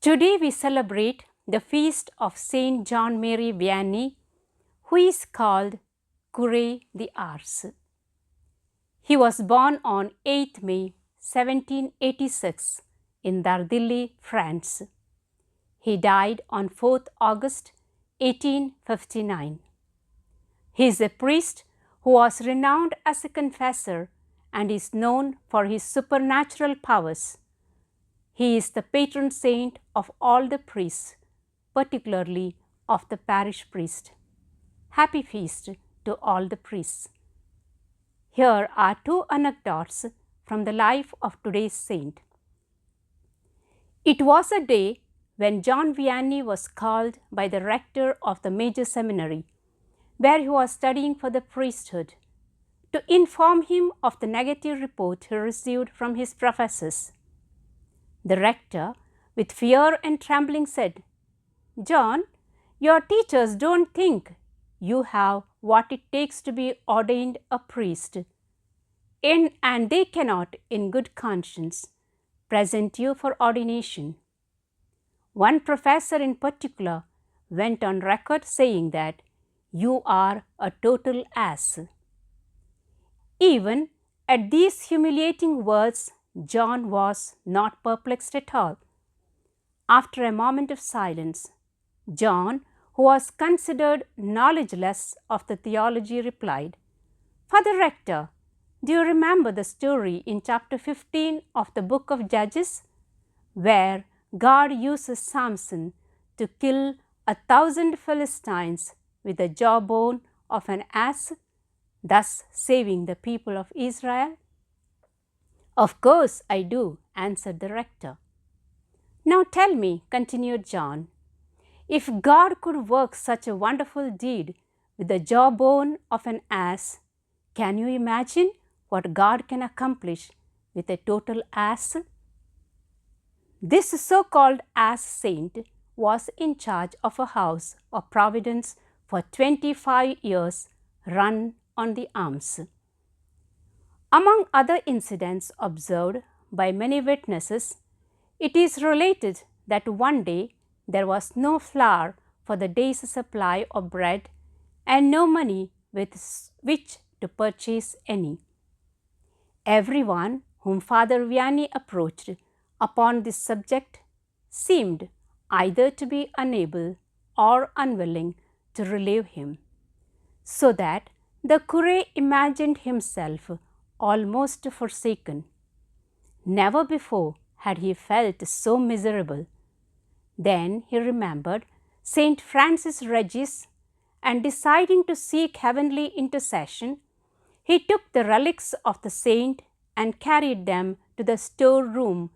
Today we celebrate the feast of Saint Jean-Marie Vianney, who is called Curé de Ars. He was born on 8th May 1786 in Dardilly, France. He died on 4th August 1859. He is a priest who was renowned as a confessor and is known for his supernatural powers. He is the patron saint of all the priests, particularly of the parish priest. Happy feast to all the priests. Here are two anecdotes from the life of today's saint. It was a day when John Vianney was called by the rector of the major seminary, where he was studying for the priesthood, to inform him of the negative report he received from his professors. The rector, with fear and trembling, said, "John, your teachers don't think you have what it takes to be ordained a priest, and they cannot, in good conscience, present you for ordination." One professor in particular went on record saying that you are a total ass. Even at these humiliating words, John was not perplexed at all. After a moment of silence, John, who was considered knowledgeless of the theology, replied, "Father Rector, do you remember the story in chapter 15 of the book of Judges, where God uses Samson to kill 1,000 Philistines with the jawbone of an ass, thus saving the people of Israel?" "Of course I do," answered the rector. "Now tell me," continued John, "if God could work such a wonderful deed with the jawbone of an ass, can you imagine what God can accomplish with a total ass?" This so-called ass saint was in charge of a house of providence for 25 years, run on the alms. Among other incidents observed by many witnesses, it is related that one day there was no flour for the day's supply of bread and no money with which to purchase any. Everyone whom Father Vianney approached upon this subject seemed either to be unable or unwilling to relieve him, so that the curé imagined himself almost forsaken. Never before had he felt so miserable. Then he remembered Saint Francis Regis, and deciding to seek heavenly intercession, he took the relics of the saint and carried them to the storeroom,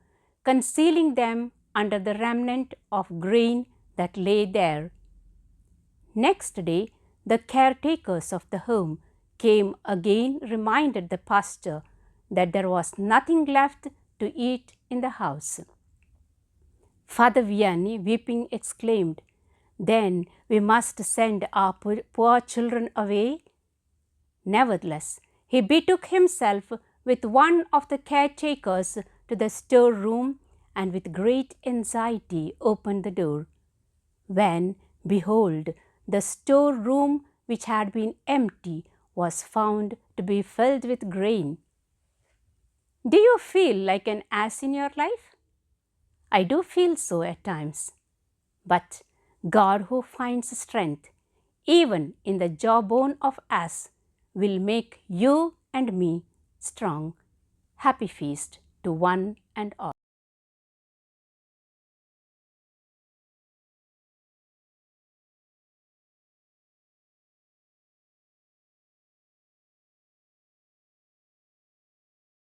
concealing them under the remnant of grain that lay there. Next day, the caretakers of the home came again, reminded the pastor that there was nothing left to eat in the house. Father Vianney, weeping, exclaimed, "Then we must send our poor children away." Nevertheless, he betook himself with one of the caretakers to the storeroom and with great anxiety opened the door, when, behold, the storeroom, which had been empty, was found to be filled with grain. Do you feel like an ass in your life? I do feel so at times. But God, who finds strength even in the jawbone of ass, will make you and me strong. Happy feast to one and all.